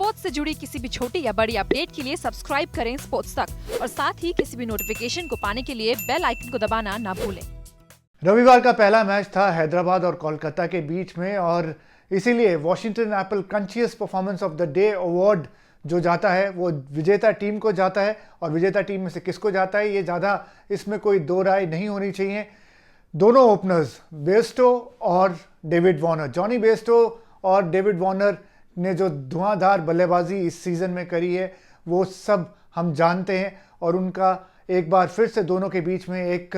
Sports से जुड़ी किसी भी छोटी या बड़ी अपडेट के लिए सब्सक्राइब करें स्पोर्ट्स तक और साथ ही किसी भी नोटिफिकेशन को पाने के लिए बेल आइकन को दबाना ना भूलें। रविवार का पहला मैच था हैदराबाद और कोलकाता के बीच में और इसीलिए वॉशिंगटन एपल कंचियस performance of the day award जो जाता है वो विजेता टीम को जाता है। और विजेता टीम में से किसको जाता है ये ज़्यादा इसमें कोई दो राय नहीं होनी चाहिए। दोनों ओपनर्स बेस्टो और डेविड वार्नर, जॉनी बेस्टो और डेविड वार्नर ने जो धुआंधार बल्लेबाजी इस सीज़न में करी है वो सब हम जानते हैं। और उनका एक बार फिर से दोनों के बीच में एक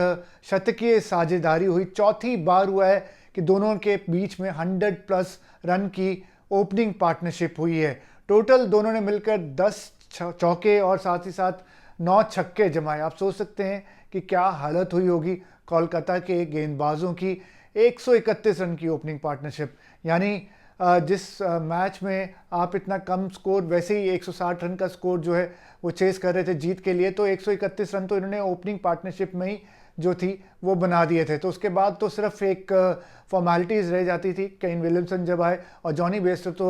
शतकीय साझेदारी हुई। चौथी बार हुआ है कि दोनों के बीच में 100+ रन की ओपनिंग पार्टनरशिप हुई है। टोटल दोनों ने मिलकर 10 चौके और साथ ही साथ 9 छक्के जमाए। आप सोच सकते हैं कि क्या हालत हुई होगी कोलकाता के गेंदबाजों की। 131 रन की ओपनिंग पार्टनरशिप, यानी जिस मैच में आप इतना कम स्कोर, वैसे ही 160 रन का स्कोर जो है वो चेस कर रहे थे जीत के लिए, तो 131 रन तो इन्होंने ओपनिंग पार्टनरशिप में ही जो थी वो बना दिए थे। तो उसके बाद तो सिर्फ एक फॉर्मेलिटीज़ रह जाती थी। केन विलियमसन जब आए और जॉनी बेस्टो तो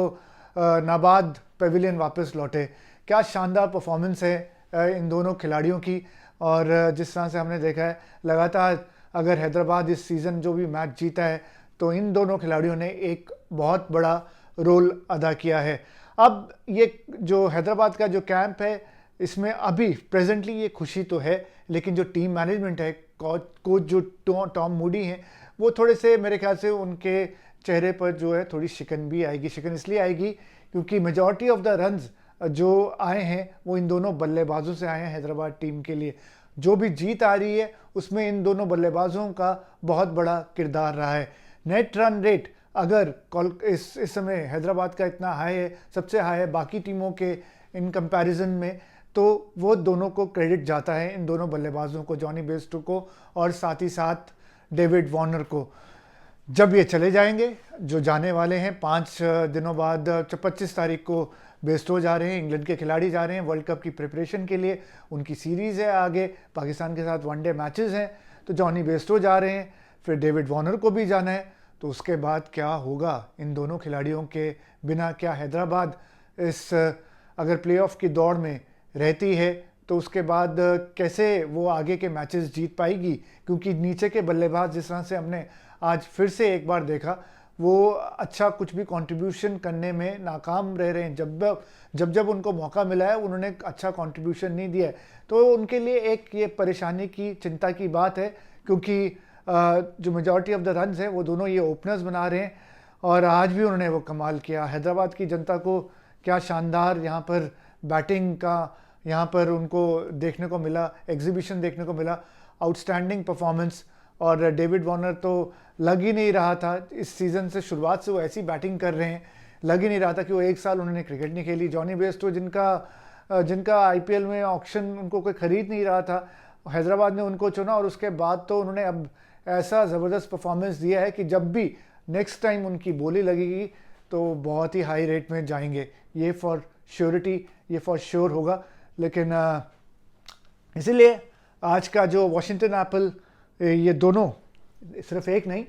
नाबाद पेविलियन वापस लौटे। क्या शानदार परफॉर्मेंस है इन दोनों खिलाड़ियों की। और जिस तरह से हमने देखा है लगातार अगर हैदराबाद इस सीज़न जो भी मैच जीता है तो इन दोनों खिलाड़ियों ने एक बहुत बड़ा रोल अदा किया है। अब ये जो हैदराबाद का जो कैंप है इसमें अभी प्रेजेंटली ये खुशी तो है, लेकिन जो टीम मैनेजमेंट है, कोच जो टॉम मूडी हैं, वो थोड़े से मेरे ख्याल से उनके चेहरे पर जो है थोड़ी शिकन भी आएगी। शिकन इसलिए आएगी क्योंकि मेजॉरिटी ऑफ द रन्स जो आए हैं वो इन दोनों बल्लेबाजों से आए हैं हैदराबाद टीम के लिए। जो भी जीत आ रही है उसमें इन दोनों बल्लेबाजों का बहुत बड़ा किरदार रहा है। नेट रन रेट अगर इस समय हैदराबाद का इतना हाई है, सबसे हाई है बाकी टीमों के इन कंपैरिजन में, तो वो दोनों को क्रेडिट जाता है, इन दोनों बल्लेबाजों को, जॉनी बेस्टो को और साथ ही साथ डेविड वार्नर को। जब ये चले जाएंगे, जो जाने वाले हैं 5 दिनों बाद, 25 तारीख को बेस्टो जा रहे हैं, इंग्लैंड के खिलाड़ी जा रहे हैं वर्ल्ड कप की प्रिपरेशन के लिए। उनकी सीरीज़ है आगे, पाकिस्तान के साथ वनडे मैचेस हैं, तो जॉनी बेस्टो जा रहे हैं, फिर डेविड वार्नर को भी जाना है। तो उसके बाद क्या होगा इन दोनों खिलाड़ियों के बिना? क्या हैदराबाद इस अगर प्लेऑफ की दौड़ में रहती है तो उसके बाद कैसे वो आगे के मैचेस जीत पाएगी? क्योंकि नीचे के बल्लेबाज जिस तरह से हमने आज फिर से एक बार देखा, वो अच्छा कुछ भी कंट्रीब्यूशन करने में नाकाम रह रहे हैं। जब उनको मौका मिला है उन्होंने अच्छा कंट्रीब्यूशन नहीं दिया है। तो उनके लिए एक ये परेशानी की, चिंता की बात है, क्योंकि जो मेजॉरिटी ऑफ द रन्स हैं वो दोनों ये ओपनर्स बना रहे हैं और आज भी उन्होंने वो कमाल किया। हैदराबाद की जनता को क्या शानदार यहाँ पर बैटिंग का यहाँ पर उनको देखने को मिला, एग्जीबिशन देखने को मिला, आउटस्टैंडिंग परफॉर्मेंस। और डेविड वार्नर तो लग ही नहीं रहा था, इस सीज़न से शुरुआत से वो ऐसी बैटिंग कर रहे हैं, लग ही नहीं रहा था कि वो एक साल उन्होंने क्रिकेट नहीं खेली। जॉनी बेस्टो जिनका आईपीएल में ऑक्शन उनको कोई ख़रीद नहीं रहा था, हैदराबाद ने उनको चुना और उसके बाद तो उन्होंने अब ऐसा ज़बरदस्त परफॉर्मेंस दिया है कि जब भी नेक्स्ट टाइम उनकी बोली लगेगी तो बहुत ही हाई रेट में जाएंगे। ये फॉर श्योरिटी, ये फॉर श्योर होगा। लेकिन इसीलिए आज का जो वॉशिंगटन एपल, ये दोनों, सिर्फ एक नहीं,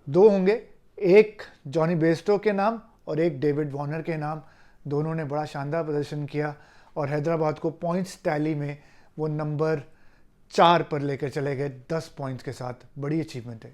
2 होंगे, एक जॉनी बेस्टो के नाम और एक डेविड वार्नर के नाम। दोनों ने बड़ा शानदार प्रदर्शन किया और हैदराबाद को पॉइंट्स टैली में वो नंबर 4 पर लेकर चले गए 10 पॉइंट्स के साथ। बड़ी अचीवमेंट है।